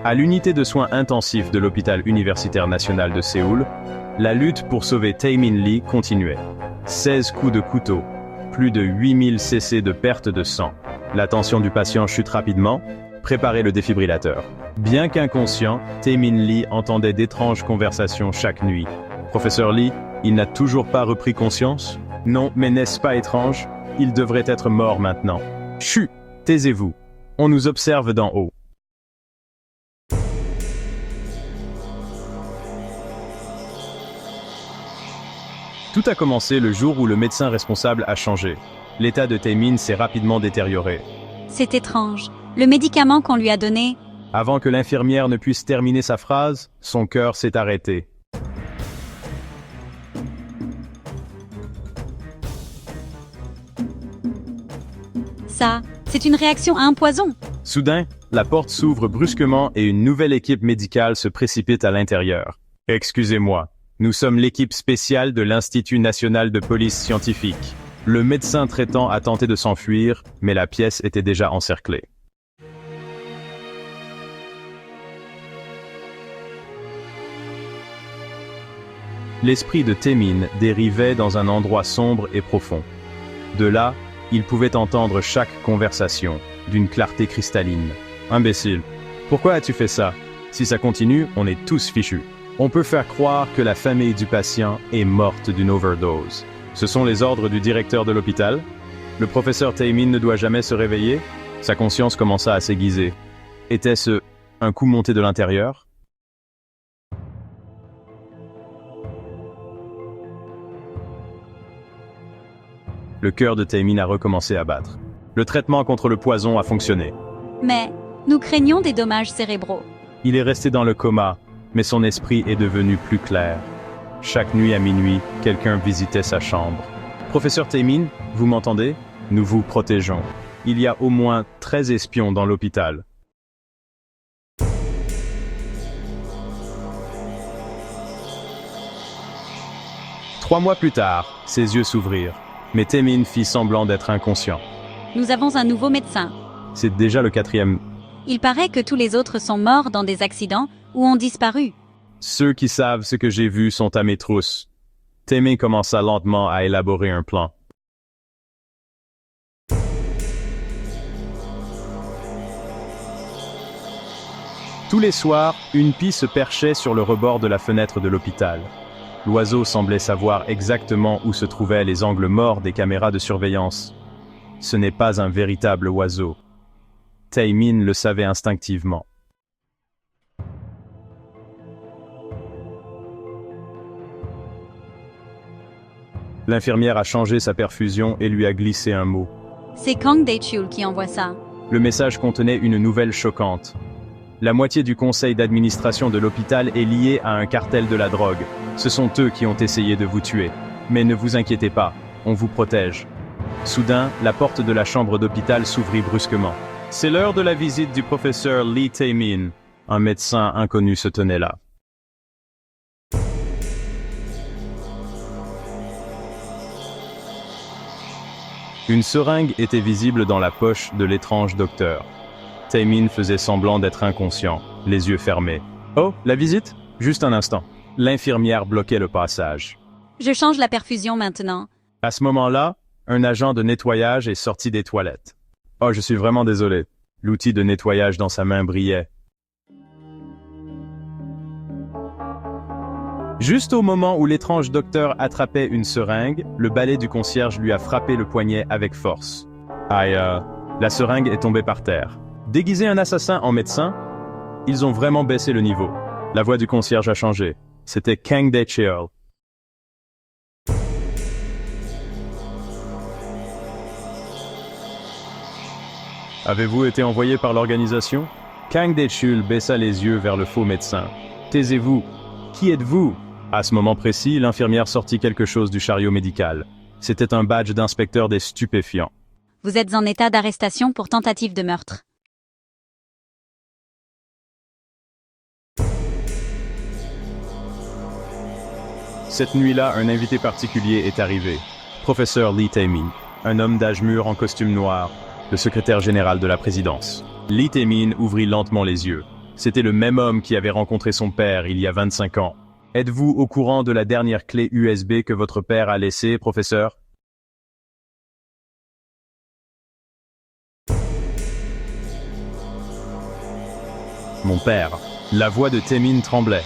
À l'unité de soins intensifs de l'hôpital universitaire national de Séoul, la lutte pour sauver Tae-min Lee continuait. 16 coups de couteau, plus de 8000 cc de perte de sang. La tension du patient chute rapidement, préparez le défibrillateur. Bien qu'inconscient, Tae-min Lee entendait d'étranges conversations chaque nuit. Professeur Lee, il n'a toujours pas repris conscience? Non, mais n'est-ce pas étrange? Il devrait être mort maintenant. Chut, taisez-vous. On nous observe d'en haut. Tout a commencé le jour où le médecin responsable a changé. L'état de Tae-min s'est rapidement détérioré. C'est étrange. Le médicament qu'on lui a donné... Avant que l'infirmière ne puisse terminer sa phrase, son cœur s'est arrêté. Ça, c'est une réaction à un poison. Soudain, la porte s'ouvre brusquement et une nouvelle équipe médicale se précipite à l'intérieur. Excusez-moi, nous sommes l'équipe spéciale de l'Institut national de police scientifique. Le médecin traitant a tenté de s'enfuir, mais la pièce était déjà encerclée. L'esprit de Tae-min dérivait dans un endroit sombre et profond. De là, il pouvait entendre chaque conversation, d'une clarté cristalline. Imbécile, pourquoi as-tu fait ça? Si ça continue, on est tous fichus. On peut faire croire que la famille du patient est morte d'une overdose. Ce sont les ordres du directeur de l'hôpital? Le professeur Tae-min ne doit jamais se réveiller? Sa conscience commença à s'aiguiser. Était-ce un coup monté de l'intérieur? Le cœur de Tae-min a recommencé à battre. Le traitement contre le poison a fonctionné. Mais nous craignons des dommages cérébraux. Il est resté dans le coma, mais son esprit est devenu plus clair. Chaque nuit à minuit, quelqu'un visitait sa chambre. Professeur Tae-min, vous m'entendez? Nous vous protégeons. Il y a au moins 13 espions dans l'hôpital. Trois mois plus tard, ses yeux s'ouvrirent. Mais Tae-min fit semblant d'être inconscient. Nous avons un nouveau médecin. C'est déjà le 4e. Il paraît que tous les autres sont morts dans des accidents ou ont disparu. Ceux qui savent ce que j'ai vu sont à mes trousses. Tae-min commença lentement à élaborer un plan. Tous les soirs, une pie se perchait sur le rebord de la fenêtre de l'hôpital. L'oiseau semblait savoir exactement où se trouvaient les angles morts des caméras de surveillance. Ce n'est pas un véritable oiseau. Tae-min le savait instinctivement. L'infirmière a changé sa perfusion et lui a glissé un mot. C'est Kang Dae-chul qui envoie ça. Le message contenait une nouvelle choquante. La moitié du conseil d'administration de l'hôpital est liée à un cartel de la drogue. Ce sont eux qui ont essayé de vous tuer. Mais ne vous inquiétez pas, on vous protège. Soudain, la porte de la chambre d'hôpital s'ouvrit brusquement. C'est l'heure de la visite du professeur Lee Tae-min. Un médecin inconnu se tenait là. Une seringue était visible dans la poche de l'étrange docteur. Tae-min faisait semblant d'être inconscient, les yeux fermés. « Oh, la visite? Juste un instant. » L'infirmière bloquait le passage. Je change la perfusion maintenant. À ce moment-là, un agent de nettoyage est sorti des toilettes. « Oh, je suis vraiment désolé. » L'outil de nettoyage dans sa main brillait. Juste au moment où l'étrange docteur attrapait une seringue, le balai du concierge lui a frappé le poignet avec force. Aïe, la seringue est tombée par terre. Déguisé un assassin en médecin, ils ont vraiment baissé le niveau. La voix du concierge a changé. C'était Kang Dae-chul. Avez-vous été envoyé par l'organisation? Kang Dae-chul baissa les yeux vers le faux médecin. Taisez-vous. Qui êtes-vous? À ce moment précis, l'infirmière sortit quelque chose du chariot médical. C'était un badge d'inspecteur des stupéfiants. Vous êtes en état d'arrestation pour tentative de meurtre. Cette nuit-là, un invité particulier est arrivé. Professeur Lee Tae-min. un homme d'âge mûr en costume noir, le secrétaire général de la présidence. Lee Tae-min ouvrit lentement les yeux. C'était le même homme qui avait rencontré son père il y a 25 ans. Êtes-vous au courant de la dernière clé USB que votre père a laissée, professeur? Mon père. La voix de Tae-min tremblait.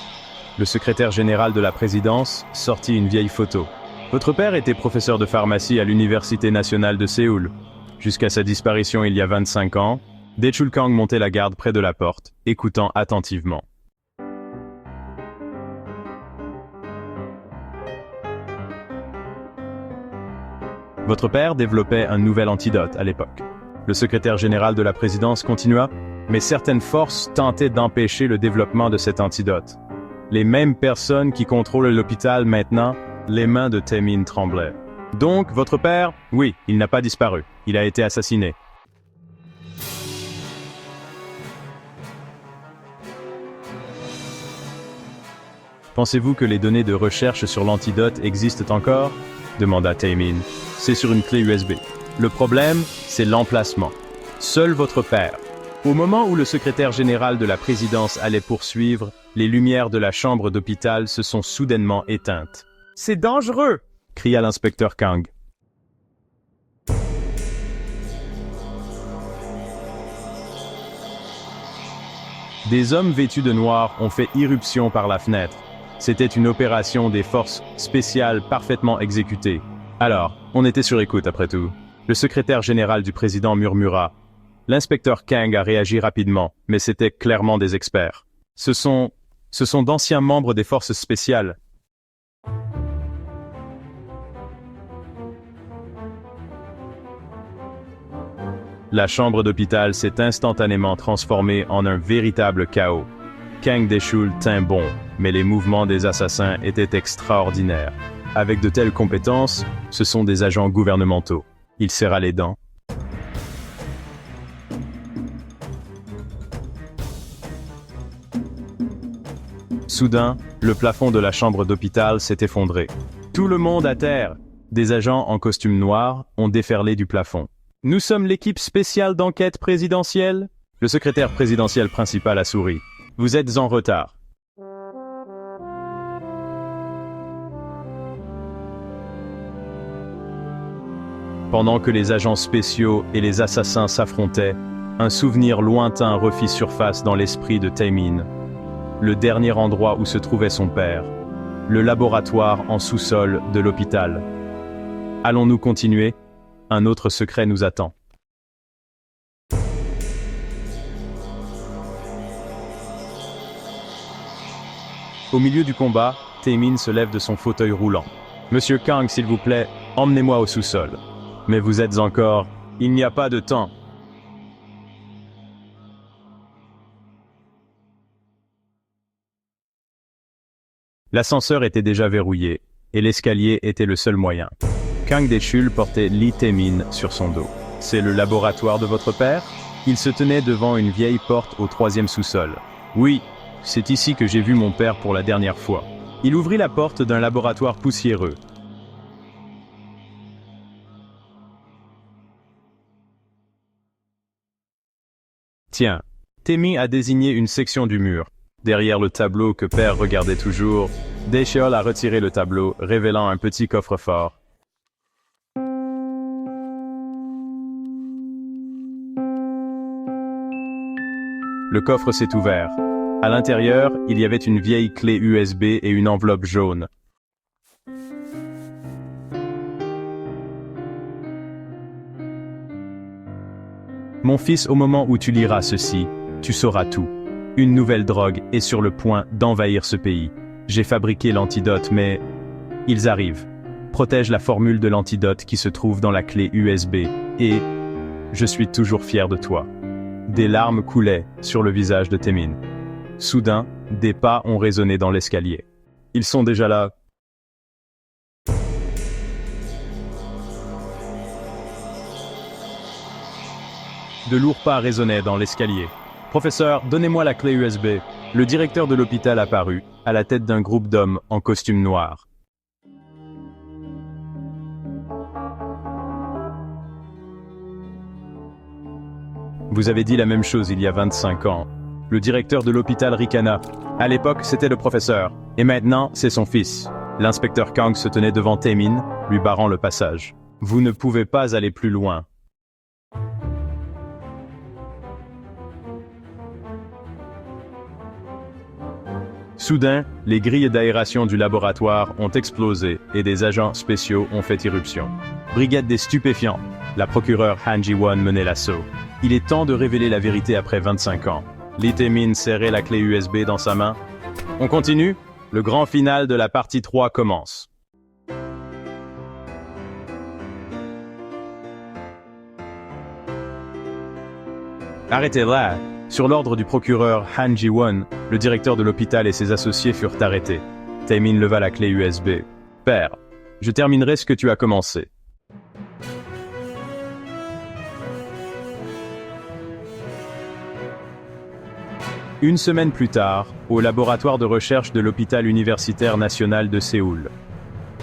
Le secrétaire général de la présidence sortit une vieille photo. Votre père était professeur de pharmacie à l'Université nationale de Séoul. Jusqu'à sa disparition il y a 25 ans, Dae Chul-kang montait la garde près de la porte, écoutant attentivement. Votre père développait un nouvel antidote à l'époque. Le secrétaire général de la présidence continua, mais certaines forces tentaient d'empêcher le développement de cet antidote. Les mêmes personnes qui contrôlent l'hôpital maintenant, les mains de Tae-min tremblaient. Donc, votre père, oui, il n'a pas disparu. Il a été assassiné. Pensez-vous que les données de recherche sur l'antidote existent encore? Demanda Tae-min. C'est sur une clé USB. Le problème, c'est l'emplacement. Seul votre père. Au moment où le secrétaire général de la présidence allait poursuivre, les lumières de la chambre d'hôpital se sont soudainement éteintes. « C'est dangereux !» cria l'inspecteur Kang. Des hommes vêtus de noir ont fait irruption par la fenêtre. C'était une opération des forces spéciales parfaitement exécutée. Alors, on était sur écoute après tout. Le secrétaire général du président murmura. L'inspecteur Kang a réagi rapidement, mais c'était clairement des experts. Ce sont d'anciens membres des forces spéciales. La chambre d'hôpital s'est instantanément transformée en un véritable chaos. Kang Dae-chul tint bon, mais les mouvements des assassins étaient extraordinaires. Avec de telles compétences, ce sont des agents gouvernementaux. Il serra les dents. Soudain, le plafond de la chambre d'hôpital s'est effondré. Tout le monde à terre! Des agents en costume noir ont déferlé du plafond. « Nous sommes l'équipe spéciale d'enquête présidentielle ?» Le secrétaire présidentiel principal a souri. « Vous êtes en retard. » Pendant que les agents spéciaux et les assassins s'affrontaient, un souvenir lointain refit surface dans l'esprit de Tae-min. Le dernier endroit où se trouvait son père, le laboratoire en sous-sol de l'hôpital. Allons-nous continuer? Un autre secret nous attend. Au milieu du combat, Tae-min se lève de son fauteuil roulant. « Monsieur Kang, s'il vous plaît, emmenez-moi au sous-sol. » « Mais vous êtes encore... Il n'y a pas de temps. » L'ascenseur était déjà verrouillé, et l'escalier était le seul moyen. Kang Dae-chul portait Lee Tae-min sur son dos. « C'est le laboratoire de votre père ?» Il se tenait devant une vieille porte au 3e sous-sol. « Oui, c'est ici que j'ai vu mon père pour la dernière fois. » Il ouvrit la porte d'un laboratoire poussiéreux. Tiens, Tae-min a désigné une section du mur. Derrière le tableau que père regardait toujours, Dae-chul a retiré le tableau, révélant un petit coffre-fort. Le coffre s'est ouvert. À l'intérieur, il y avait une vieille clé USB et une enveloppe jaune. Mon fils, au moment où tu liras ceci, tu sauras tout. Une nouvelle drogue est sur le point d'envahir ce pays. J'ai fabriqué l'antidote, mais... Ils arrivent. Protège la formule de l'antidote qui se trouve dans la clé USB. Et... Je suis toujours fier de toi. Des larmes coulaient sur le visage de Tae-min. Soudain, des pas ont résonné dans l'escalier. Ils sont déjà là. De lourds pas résonnaient dans l'escalier. « Professeur, donnez-moi la clé USB. » Le directeur de l'hôpital apparut, à la tête d'un groupe d'hommes en costume noir. Vous avez dit la même chose il y a 25 ans. Le directeur de l'hôpital ricana. À l'époque, c'était le professeur. Et maintenant, c'est son fils. L'inspecteur Kang se tenait devant Taemin, lui barrant le passage. Vous ne pouvez pas aller plus loin. Soudain, les grilles d'aération du laboratoire ont explosé et des agents spéciaux ont fait irruption. Brigade des stupéfiants. La procureure Han Ji-won menait l'assaut. Il est temps de révéler la vérité après 25 ans. Lee Tae-min serrait la clé USB dans sa main. On continue? Le grand final de la partie 3 commence. Arrêtez là! Sur l'ordre du procureur Han Ji-won, le directeur de l'hôpital et ses associés furent arrêtés. Tae-min leva la clé USB. « Père, je terminerai ce que tu as commencé. » Une semaine plus tard, au laboratoire de recherche de l'hôpital universitaire national de Séoul.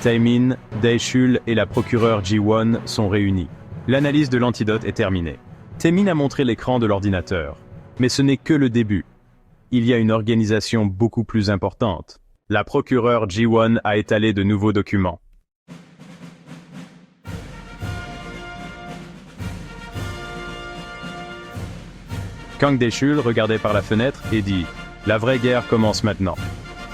Tae-min, Dae-chul et la procureure Ji-won sont réunis. L'analyse de l'antidote est terminée. Tae-min a montré l'écran de l'ordinateur. Mais ce n'est que le début. Il y a une organisation beaucoup plus importante. La procureure Ji-won a étalé de nouveaux documents. Kang Dae-chul regardait par la fenêtre et dit « La vraie guerre commence maintenant.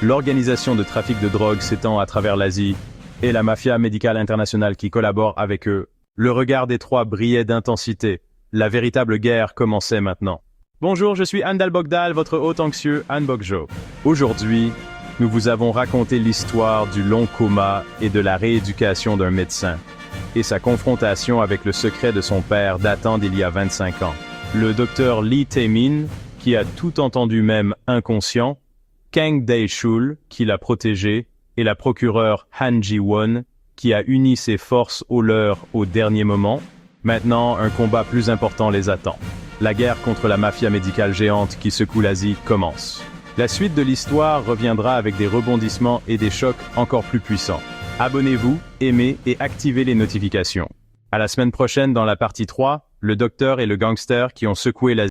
L'organisation de trafic de drogue s'étend à travers l'Asie et la mafia médicale internationale qui collabore avec eux. Le regard des trois brillait d'intensité. La véritable guerre commençait maintenant. » Bonjour, je suis Andal Bogdal, votre hôte anxieux Han Bok-jo. Aujourd'hui, nous vous avons raconté l'histoire du long coma et de la rééducation d'un médecin, et sa confrontation avec le secret de son père datant d'il y a 25 ans. Le docteur Lee Tae-min, qui a tout entendu même inconscient, Kang Dae-chul, qui l'a protégé, et la procureure Han Ji-won, qui a uni ses forces aux leurs au dernier moment. Maintenant, un combat plus important les attend. La guerre contre la mafia médicale géante qui secoue l'Asie commence. La suite de l'histoire reviendra avec des rebondissements et des chocs encore plus puissants. Abonnez-vous, aimez et activez les notifications. À la semaine prochaine dans la partie 3, le docteur et le gangster qui ont secoué l'Asie.